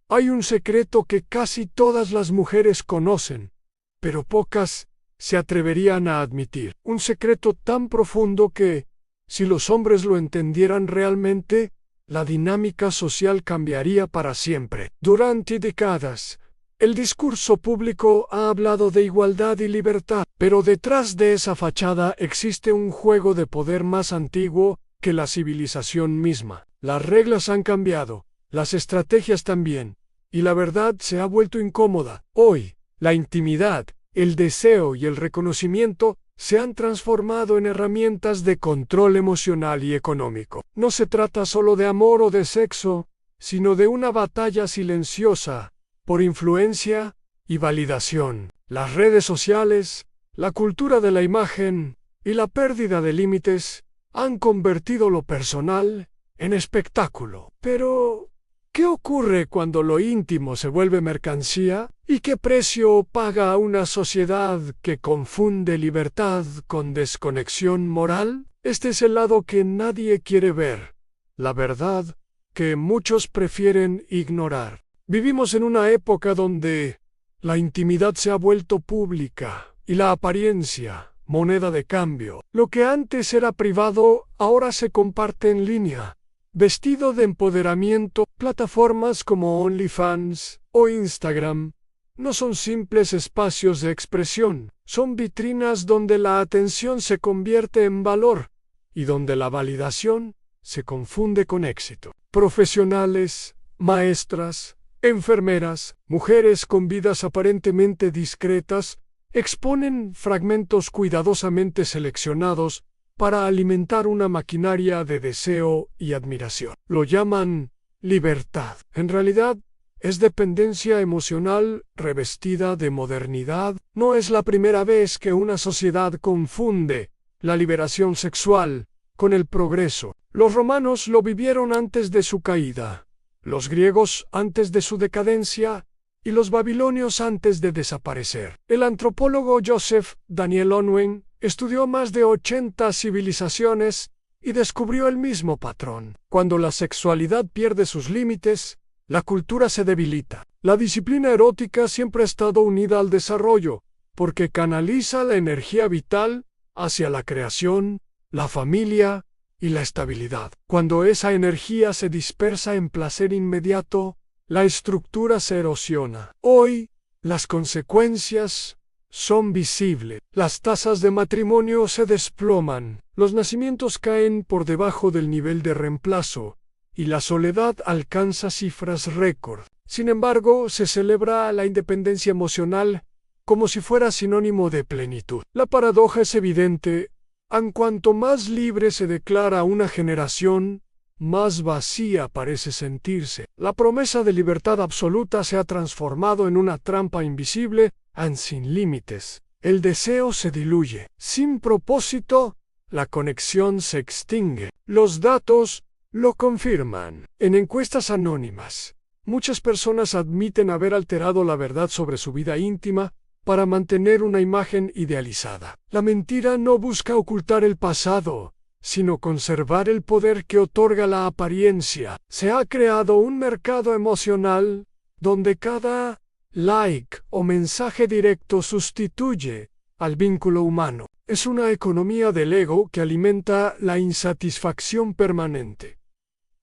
Hay un secreto que casi todas las mujeres conocen, pero pocas se atreverían a admitir. Un secreto tan profundo que, si los hombres lo entendieran realmente, la dinámica social cambiaría para siempre. Durante décadas, el discurso público ha hablado de igualdad y libertad, pero detrás de esa fachada existe un juego de poder más antiguo que la civilización misma. Las reglas han cambiado, las estrategias también, y la verdad se ha vuelto incómoda. Hoy, la intimidad, el deseo y el reconocimiento se han transformado en herramientas de control emocional y económico. No se trata solo de amor o de sexo, sino de una batalla silenciosa por influencia y validación. Las redes sociales, la cultura de la imagen y la pérdida de límites han convertido lo personal en espectáculo. Pero, ¿qué ocurre cuando lo íntimo se vuelve mercancía? ¿Y qué precio paga una sociedad que confunde libertad con desconexión moral? Este es el lado que nadie quiere ver, la verdad que muchos prefieren ignorar. Vivimos en una época donde la intimidad se ha vuelto pública y la apariencia moneda de cambio. Lo que antes era privado ahora se comparte en línea. Vestido de empoderamiento, plataformas como OnlyFans o Instagram no son simples espacios de expresión, son vitrinas donde la atención se convierte en valor y donde la validación se confunde con éxito. Profesionales, maestras, enfermeras, mujeres con vidas aparentemente discretas, exponen fragmentos cuidadosamente seleccionados para alimentar una maquinaria de deseo y admiración. Lo llaman libertad. En realidad, es dependencia emocional revestida de modernidad. No es la primera vez que una sociedad confunde la liberación sexual con el progreso. Los romanos lo vivieron antes de su caída, los griegos antes de su decadencia y los babilonios antes de desaparecer. El antropólogo Joseph Daniel Owen estudió más de 80 civilizaciones y descubrió el mismo patrón. Cuando la sexualidad pierde sus límites, la cultura se debilita. La disciplina erótica siempre ha estado unida al desarrollo, porque canaliza la energía vital hacia la creación, la familia y la estabilidad. Cuando esa energía se dispersa en placer inmediato, la estructura se erosiona. Hoy, las consecuencias son visibles. Las tasas de matrimonio se desploman, los nacimientos caen por debajo del nivel de reemplazo, y la soledad alcanza cifras récord. Sin embargo, se celebra la independencia emocional como si fuera sinónimo de plenitud. La paradoja es evidente. En cuanto más libre se declara una generación, más vacía parece sentirse. La promesa de libertad absoluta se ha transformado en una trampa invisible sin límites. El deseo se diluye. Sin propósito, la conexión se extingue. Los datos lo confirman. En encuestas anónimas, muchas personas admiten haber alterado la verdad sobre su vida íntima para mantener una imagen idealizada. La mentira no busca ocultar el pasado, sino conservar el poder que otorga la apariencia. Se ha creado un mercado emocional donde cada like o mensaje directo sustituye al vínculo humano. Es una economía del ego que alimenta la insatisfacción permanente.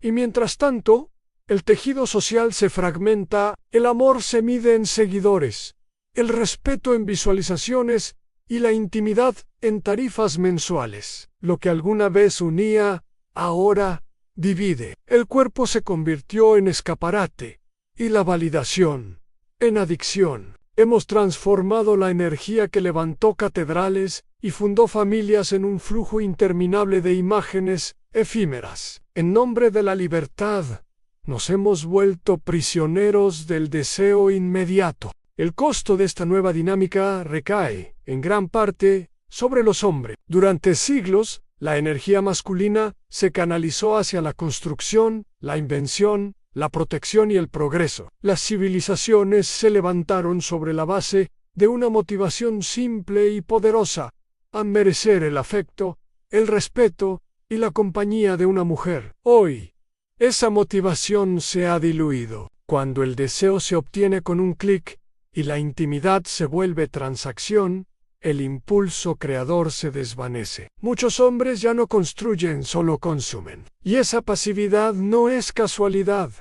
Y mientras tanto, el tejido social se fragmenta, el amor se mide en seguidores, el respeto en visualizaciones y la intimidad en tarifas mensuales. Lo que alguna vez unía, ahora divide. El cuerpo se convirtió en escaparate y la validación en adicción. Hemos transformado la energía que levantó catedrales y fundó familias en un flujo interminable de imágenes efímeras. En nombre de la libertad, nos hemos vuelto prisioneros del deseo inmediato. El costo de esta nueva dinámica recae, en gran parte, sobre los hombres. Durante siglos, la energía masculina se canalizó hacia la construcción, la invención, la protección y el progreso. Las civilizaciones se levantaron sobre la base de una motivación simple y poderosa, a merecer el afecto, el respeto y la compañía de una mujer. Hoy, esa motivación se ha diluido. Cuando el deseo se obtiene con un clic y la intimidad se vuelve transacción, el impulso creador se desvanece. Muchos hombres ya no construyen, solo consumen. Y esa pasividad no es casualidad,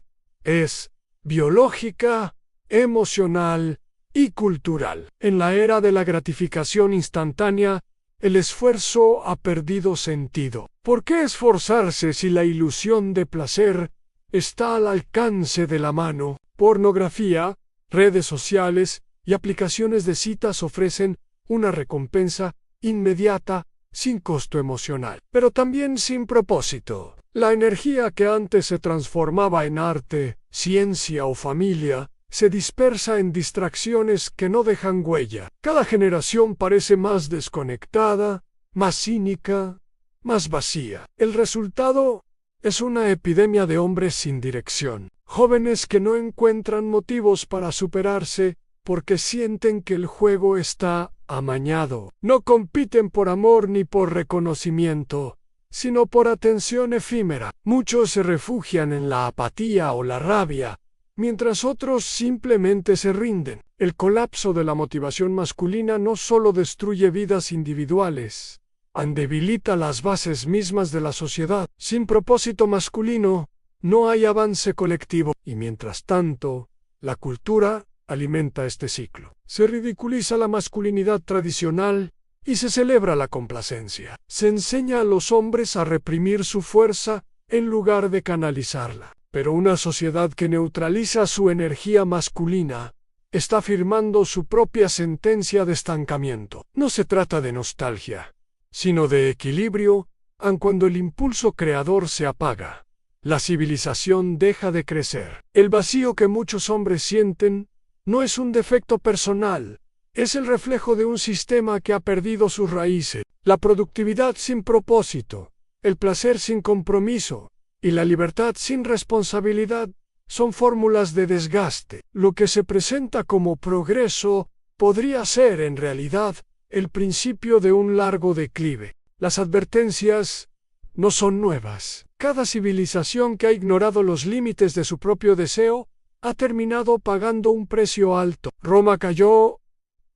es biológica, emocional y cultural. En la era de la gratificación instantánea, el esfuerzo ha perdido sentido. ¿Por qué esforzarse si la ilusión de placer está al alcance de la mano? Pornografía, redes sociales y aplicaciones de citas ofrecen una recompensa inmediata, sin costo emocional, pero también sin propósito. La energía que antes se transformaba en arte, ciencia o familia, se dispersa en distracciones que no dejan huella. Cada generación parece más desconectada, más cínica, más vacía. El resultado es una epidemia de hombres sin dirección, jóvenes que no encuentran motivos para superarse porque sienten que el juego está amañado. No compiten por amor ni por reconocimiento, sino por atención efímera. Muchos se refugian en la apatía o la rabia, mientras otros simplemente se rinden. El colapso de la motivación masculina no solo destruye vidas individuales, debilita las bases mismas de la sociedad. Sin propósito masculino, no hay avance colectivo. Y mientras tanto, la cultura alimenta este ciclo. Se ridiculiza la masculinidad tradicional y se celebra la complacencia. Se enseña a los hombres a reprimir su fuerza en lugar de canalizarla. Pero una sociedad que neutraliza su energía masculina está firmando su propia sentencia de estancamiento. No se trata de nostalgia, sino de equilibrio, aun cuando el impulso creador se apaga. La civilización deja de crecer. El vacío que muchos hombres sienten no es un defecto personal, es el reflejo de un sistema que ha perdido sus raíces. La productividad sin propósito, el placer sin compromiso y la libertad sin responsabilidad son fórmulas de desgaste. Lo que se presenta como progreso podría ser, en realidad, el principio de un largo declive. Las advertencias no son nuevas. Cada civilización que ha ignorado los límites de su propio deseo ha terminado pagando un precio alto. Roma cayó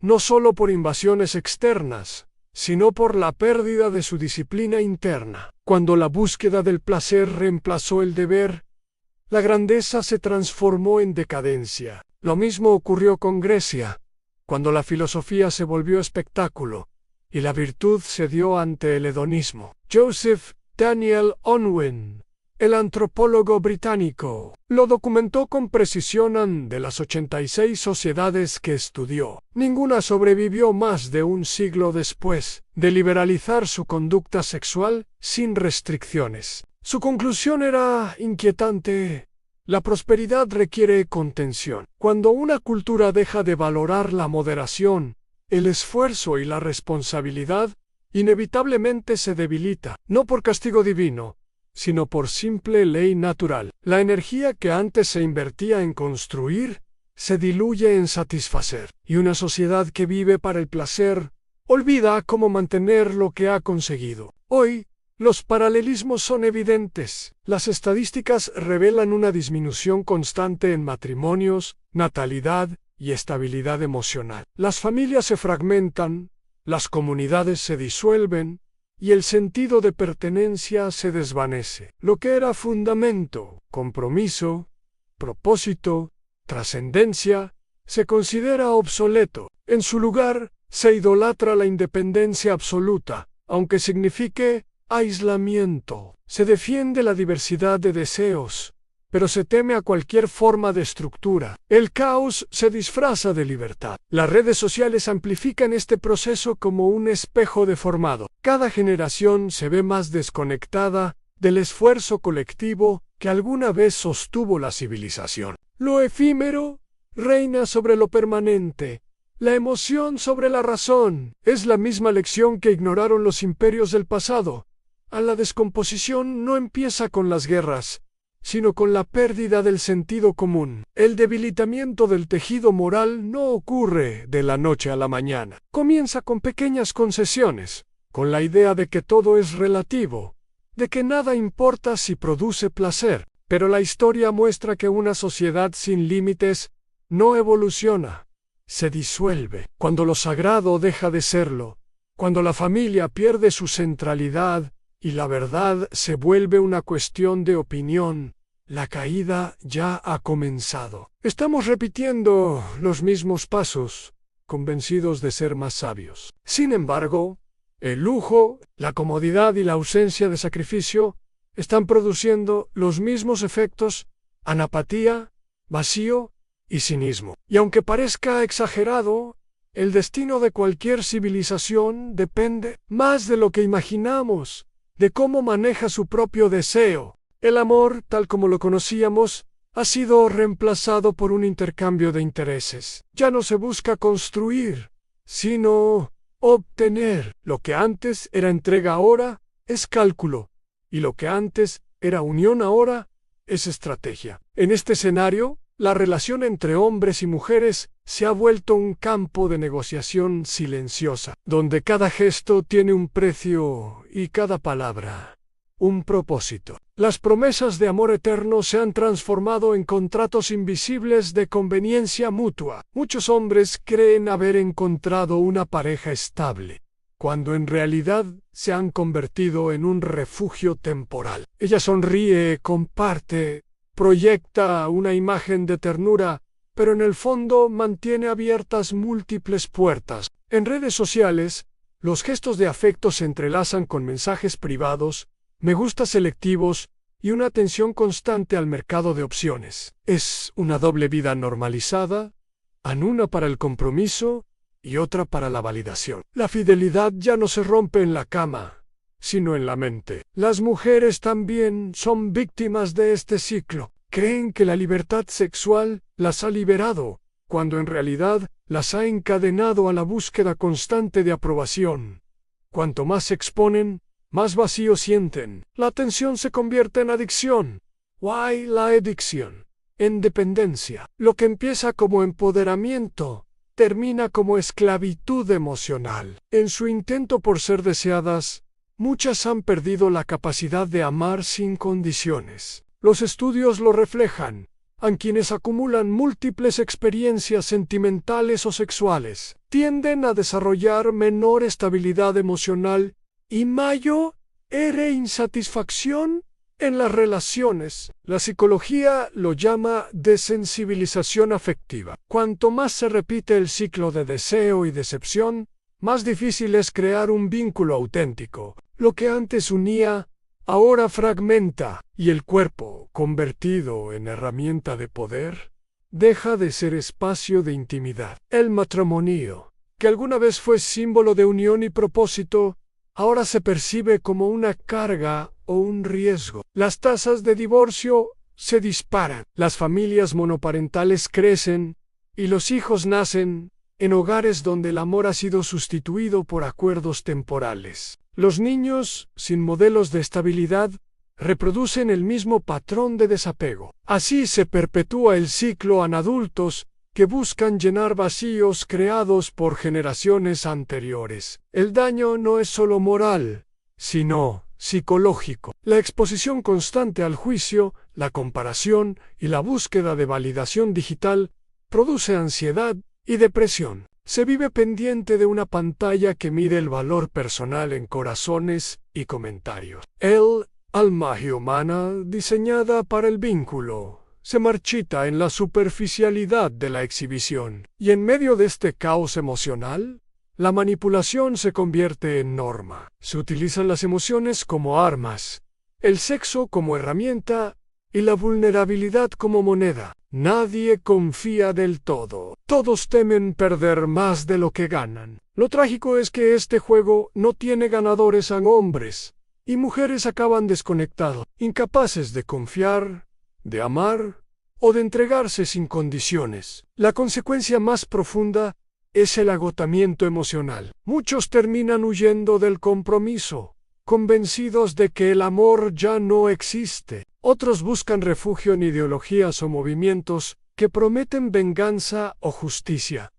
no solo por invasiones externas, sino por la pérdida de su disciplina interna. Cuando la búsqueda del placer reemplazó el deber, la grandeza se transformó en decadencia. Lo mismo ocurrió con Grecia, cuando la filosofía se volvió espectáculo y la virtud cedió ante el hedonismo. Joseph Daniel Unwin, el antropólogo británico, lo documentó con precisión. De las 86 sociedades que estudió, ninguna sobrevivió más de un siglo después de liberalizar su conducta sexual sin restricciones. Su conclusión era inquietante. La prosperidad requiere contención. Cuando una cultura deja de valorar la moderación, el esfuerzo y la responsabilidad, inevitablemente se debilita, no por castigo divino, sino por simple ley natural. La energía que antes se invertía en construir se diluye en satisfacer, y una sociedad que vive para el placer olvida cómo mantener lo que ha conseguido. Hoy, los paralelismos son evidentes. Las estadísticas revelan una disminución constante en matrimonios, natalidad y estabilidad emocional. Las familias se fragmentan, las comunidades se disuelven, y el sentido de pertenencia se desvanece. Lo que era fundamento, compromiso, propósito, trascendencia, se considera obsoleto. En su lugar, se idolatra la independencia absoluta, aunque signifique aislamiento. Se defiende la diversidad de deseos, pero se teme a cualquier forma de estructura. El caos se disfraza de libertad. Las redes sociales amplifican este proceso como un espejo deformado. Cada generación se ve más desconectada del esfuerzo colectivo que alguna vez sostuvo la civilización. Lo efímero reina sobre lo permanente, la emoción sobre la razón. Es la misma lección que ignoraron los imperios del pasado. La descomposición no empieza con las guerras, sino con la pérdida del sentido común. El debilitamiento del tejido moral no ocurre de la noche a la mañana. Comienza con pequeñas concesiones, con la idea de que todo es relativo, de que nada importa si produce placer. Pero la historia muestra que una sociedad sin límites no evoluciona, se disuelve. Cuando lo sagrado deja de serlo, cuando la familia pierde su centralidad y la verdad se vuelve una cuestión de opinión, la caída ya ha comenzado. Estamos repitiendo los mismos pasos, convencidos de ser más sabios. Sin embargo, el lujo, la comodidad y la ausencia de sacrificio están produciendo los mismos efectos: anapatía, vacío y cinismo. Y aunque parezca exagerado, el destino de cualquier civilización depende más de lo que imaginamos, de cómo maneja su propio deseo. El amor, tal como lo conocíamos, ha sido reemplazado por un intercambio de intereses. Ya no se busca construir, sino obtener. Lo que antes era entrega ahora es cálculo, y lo que antes era unión ahora es estrategia. En este escenario, la relación entre hombres y mujeres se ha vuelto un campo de negociación silenciosa, donde cada gesto tiene un precio y cada palabra un propósito. Las promesas de amor eterno se han transformado en contratos invisibles de conveniencia mutua. Muchos hombres creen haber encontrado una pareja estable, cuando en realidad se han convertido en un refugio temporal. Ella sonríe, comparte, proyecta una imagen de ternura, pero en el fondo mantiene abiertas múltiples puertas. En redes sociales, los gestos de afecto se entrelazan con mensajes privados, me gusta selectivos y una atención constante al mercado de opciones. Es una doble vida normalizada, una para el compromiso y otra para la validación. La fidelidad ya no se rompe en la cama, sino en la mente. Las mujeres también son víctimas de este ciclo. Creen que la libertad sexual las ha liberado, cuando en realidad las ha encadenado a la búsqueda constante de aprobación. Cuanto más se exponen, más vacío sienten. La atención se convierte en adicción. ¿Why la adicción? En dependencia. Lo que empieza como empoderamiento termina como esclavitud emocional. En su intento por ser deseadas, muchas han perdido la capacidad de amar sin condiciones. Los estudios lo reflejan. A quienes acumulan múltiples experiencias sentimentales o sexuales tienden a desarrollar menor estabilidad emocional y mayor insatisfacción en las relaciones. La psicología lo llama desensibilización afectiva. Cuanto más se repite el ciclo de deseo y decepción, más difícil es crear un vínculo auténtico. Lo que antes unía, ahora fragmenta, y el cuerpo, convertido en herramienta de poder, deja de ser espacio de intimidad. El matrimonio, que alguna vez fue símbolo de unión y propósito, ahora se percibe como una carga o un riesgo. Las tasas de divorcio se disparan. Las familias monoparentales crecen y los hijos nacen en hogares donde el amor ha sido sustituido por acuerdos temporales. Los niños, sin modelos de estabilidad, reproducen el mismo patrón de desapego. Así se perpetúa el ciclo en adultos que buscan llenar vacíos creados por generaciones anteriores. El daño no es solo moral, sino psicológico. La exposición constante al juicio, la comparación y la búsqueda de validación digital produce ansiedad y depresión. Se vive pendiente de una pantalla que mide el valor personal en corazones y comentarios. El alma humana, diseñada para el vínculo, se marchita en la superficialidad de la exhibición. Y en medio de este caos emocional, la manipulación se convierte en norma. Se utilizan las emociones como armas, el sexo como herramienta y la vulnerabilidad como moneda. Nadie confía del todo. Todos temen perder más de lo que ganan. Lo trágico es que este juego no tiene ganadores en hombres, y mujeres acaban desconectados, incapaces de confiar, de amar o de entregarse sin condiciones. La consecuencia más profunda es el agotamiento emocional. Muchos terminan huyendo del compromiso, convencidos de que el amor ya no existe. Otros buscan refugio en ideologías o movimientos que prometen venganza o justicia,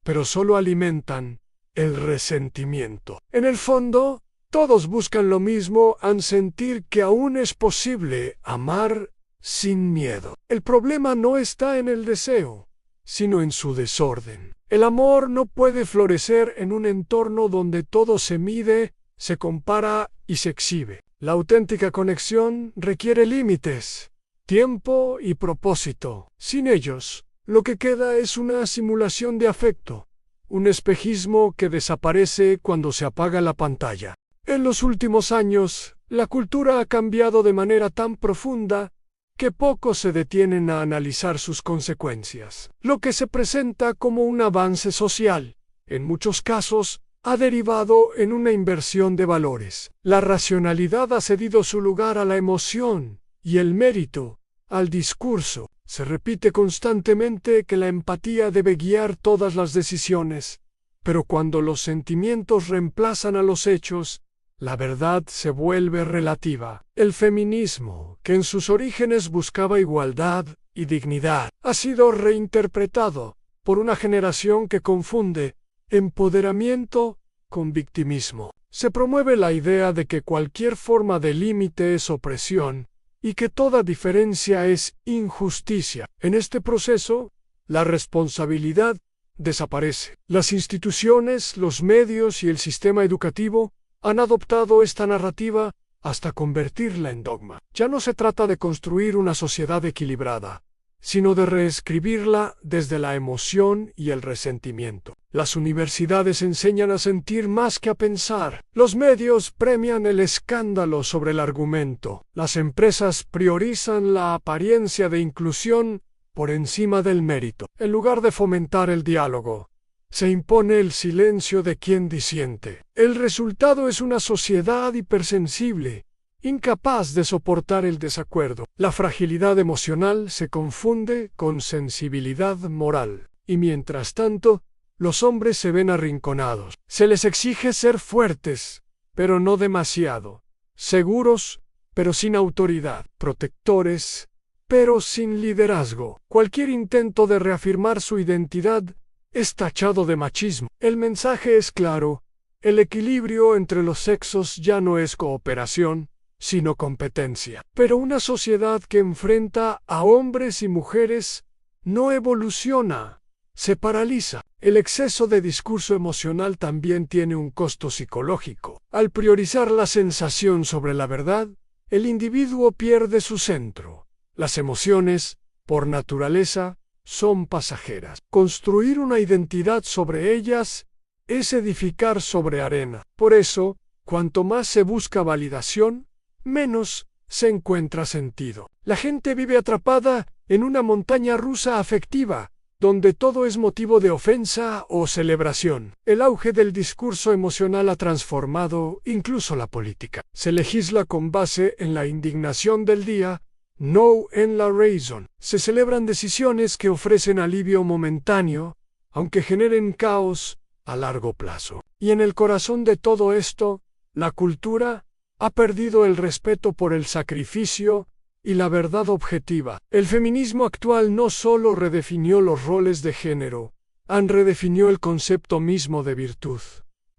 pero solo alimentan el resentimiento. En el fondo, todos buscan lo mismo: sentir que aún es posible amar sin miedo. El problema no está en el deseo, sino en su desorden. El amor no puede florecer en un entorno donde todo se mide, se compara y se exhibe. La auténtica conexión requiere límites, tiempo y propósito. Sin ellos, lo que queda es una simulación de afecto, un espejismo que desaparece cuando se apaga la pantalla. En los últimos años, la cultura ha cambiado de manera tan profunda que pocos se detienen a analizar sus consecuencias. Lo que se presenta como un avance social, en muchos casos, ha derivado en una inversión de valores. La racionalidad ha cedido su lugar a la emoción y el mérito al discurso. Se repite constantemente que la empatía debe guiar todas las decisiones, pero cuando los sentimientos reemplazan a los hechos, la verdad se vuelve relativa. El feminismo, que en sus orígenes buscaba igualdad y dignidad, ha sido reinterpretado por una generación que confunde empoderamiento con victimismo. Se promueve la idea de que cualquier forma de límite es opresión y que toda diferencia es injusticia. En este proceso, la responsabilidad desaparece. Las instituciones, los medios y el sistema educativo han adoptado esta narrativa hasta convertirla en dogma. Ya no se trata de construir una sociedad equilibrada, sino de reescribirla desde la emoción y el resentimiento. Las universidades enseñan a sentir más que a pensar. Los medios premian el escándalo sobre el argumento. Las empresas priorizan la apariencia de inclusión por encima del mérito. En lugar de fomentar el diálogo, se impone el silencio de quien disiente. El resultado es una sociedad hipersensible, incapaz de soportar el desacuerdo. La fragilidad emocional se confunde con sensibilidad moral. Y mientras tanto, los hombres se ven arrinconados. Se les exige ser fuertes, pero no demasiado. Seguros, pero sin autoridad. Protectores, pero sin liderazgo. Cualquier intento de reafirmar su identidad es tachado de machismo. El mensaje es claro: el equilibrio entre los sexos ya no es cooperación, sino competencia. Pero una sociedad que enfrenta a hombres y mujeres no evoluciona, se paraliza. El exceso de discurso emocional también tiene un costo psicológico. Al priorizar la sensación sobre la verdad, el individuo pierde su centro. Las emociones, por naturaleza, son pasajeras. Construir una identidad sobre ellas es edificar sobre arena. Por eso, cuanto más se busca validación, menos se encuentra sentido. La gente vive atrapada en una montaña rusa afectiva, donde todo es motivo de ofensa o celebración. El auge del discurso emocional ha transformado incluso la política. Se legisla con base en la indignación del día, no en la razón. Se celebran decisiones que ofrecen alivio momentáneo, aunque generen caos a largo plazo. Y en el corazón de todo esto, la cultura ha perdido el respeto por el sacrificio y la verdad objetiva. El feminismo actual no solo redefinió los roles de género, redefinió el concepto mismo de virtud.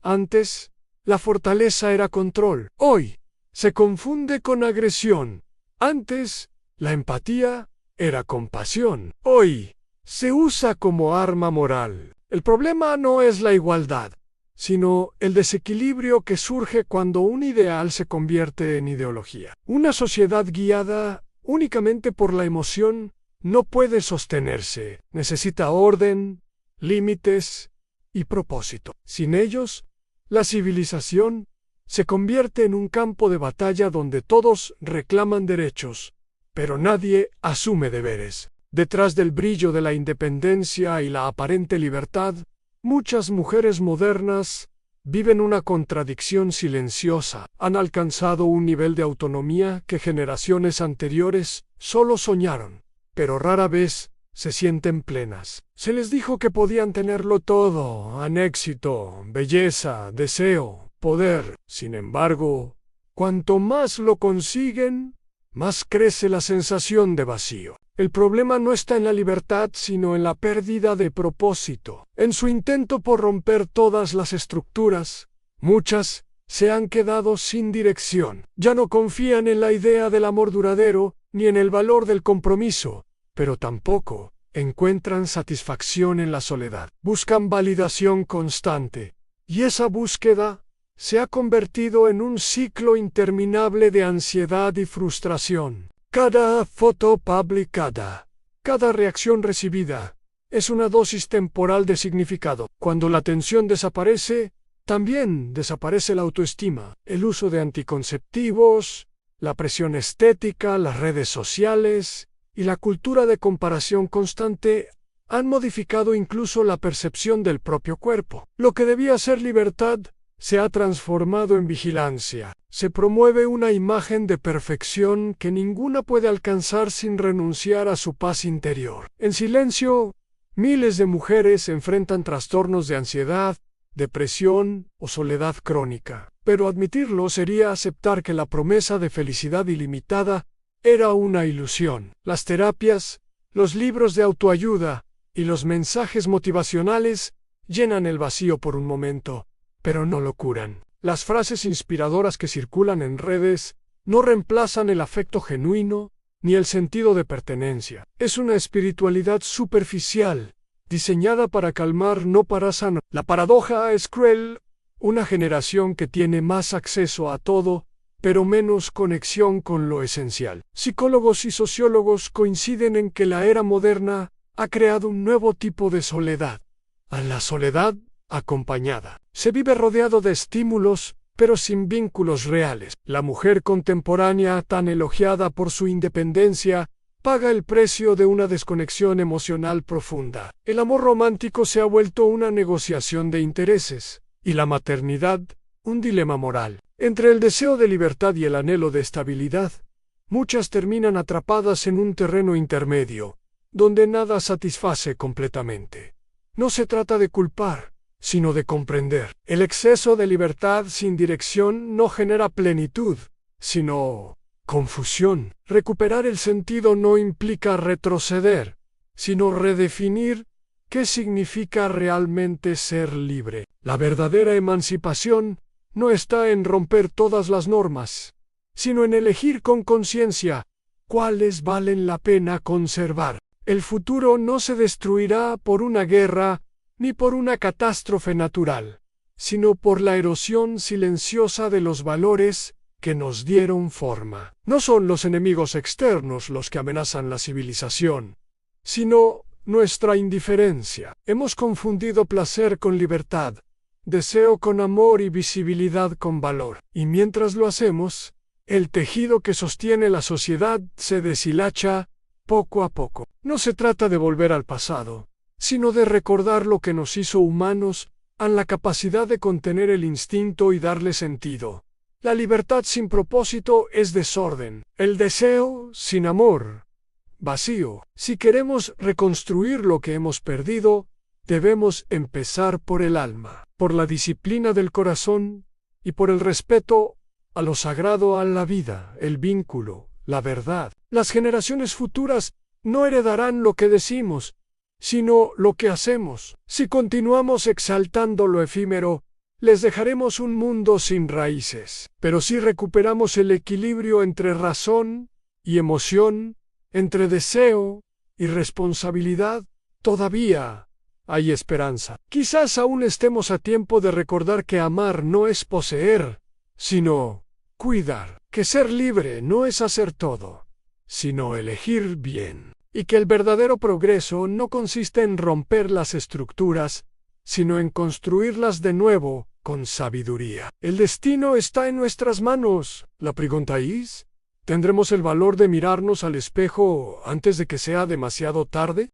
Antes, la fortaleza era control. Hoy, se confunde con agresión. Antes, la empatía era compasión. Hoy, se usa como arma moral. El problema no es la igualdad, sino el desequilibrio que surge cuando un ideal se convierte en ideología. Una sociedad guiada únicamente por la emoción no puede sostenerse. Necesita orden, límites y propósito. Sin ellos, la civilización se convierte en un campo de batalla donde todos reclaman derechos, pero nadie asume deberes. Detrás del brillo de la independencia y la aparente libertad, muchas mujeres modernas viven una contradicción silenciosa. Han alcanzado un nivel de autonomía que generaciones anteriores solo soñaron, pero rara vez se sienten plenas. Se les dijo que podían tenerlo todo: éxito, belleza, deseo, poder. Sin embargo, cuanto más lo consiguen, más crece la sensación de vacío. El problema no está en la libertad, sino en la pérdida de propósito. En su intento por romper todas las estructuras, muchas se han quedado sin dirección. Ya no confían en la idea del amor duradero, ni en el valor del compromiso, pero tampoco encuentran satisfacción en la soledad. Buscan validación constante, y esa búsqueda se ha convertido en un ciclo interminable de ansiedad y frustración. Cada foto publicada, cada reacción recibida, es una dosis temporal de significado. Cuando la tensión desaparece, también desaparece la autoestima. El uso de anticonceptivos, la presión estética, las redes sociales y la cultura de comparación constante han modificado incluso la percepción del propio cuerpo. Lo que debía ser libertad se ha transformado en vigilancia. Se promueve una imagen de perfección que ninguna puede alcanzar sin renunciar a su paz interior. En silencio, miles de mujeres enfrentan trastornos de ansiedad, depresión o soledad crónica. Pero admitirlo sería aceptar que la promesa de felicidad ilimitada era una ilusión. Las terapias, los libros de autoayuda y los mensajes motivacionales llenan el vacío por un momento, pero no lo curan. Las frases inspiradoras que circulan en redes no reemplazan el afecto genuino ni el sentido de pertenencia. Es una espiritualidad superficial, diseñada para calmar, no para sanar. La paradoja es cruel. Una generación que tiene más acceso a todo, pero menos conexión con lo esencial. Psicólogos y sociólogos coinciden en que la era moderna ha creado un nuevo tipo de soledad. A la soledad acompañada. Se vive rodeado de estímulos, pero sin vínculos reales. La mujer contemporánea, tan elogiada por su independencia, paga el precio de una desconexión emocional profunda. El amor romántico se ha vuelto una negociación de intereses, y la maternidad, un dilema moral. Entre el deseo de libertad y el anhelo de estabilidad, muchas terminan atrapadas en un terreno intermedio, donde nada satisface completamente. No se trata de culpar, sino de comprender. El exceso de libertad sin dirección no genera plenitud, sino confusión. Recuperar el sentido no implica retroceder, sino redefinir qué significa realmente ser libre. La verdadera emancipación no está en romper todas las normas, sino en elegir con conciencia cuáles valen la pena conservar. El futuro no se destruirá por una guerra ni por una catástrofe natural, sino por la erosión silenciosa de los valores que nos dieron forma. No son los enemigos externos los que amenazan la civilización, sino nuestra indiferencia. Hemos confundido placer con libertad, deseo con amor y visibilidad con valor. Y mientras lo hacemos, el tejido que sostiene la sociedad se deshilacha poco a poco. No se trata de volver al pasado, sino de recordar lo que nos hizo humanos, en la capacidad de contener el instinto y darle sentido. La libertad sin propósito es desorden. El deseo sin amor, vacío. Si queremos reconstruir lo que hemos perdido, debemos empezar por el alma, por la disciplina del corazón y por el respeto a lo sagrado, a la vida, el vínculo, la verdad. Las generaciones futuras no heredarán lo que decimos, sino lo que hacemos. Si continuamos exaltando lo efímero, les dejaremos un mundo sin raíces. Pero si recuperamos el equilibrio entre razón y emoción, entre deseo y responsabilidad, todavía hay esperanza. Quizás aún estemos a tiempo de recordar que amar no es poseer, sino cuidar. Que ser libre no es hacer todo, sino elegir bien. Y que el verdadero progreso no consiste en romper las estructuras, sino en construirlas de nuevo con sabiduría. El destino está en nuestras manos. ¿La preguntáis? ¿Tendremos el valor de mirarnos al espejo antes de que sea demasiado tarde?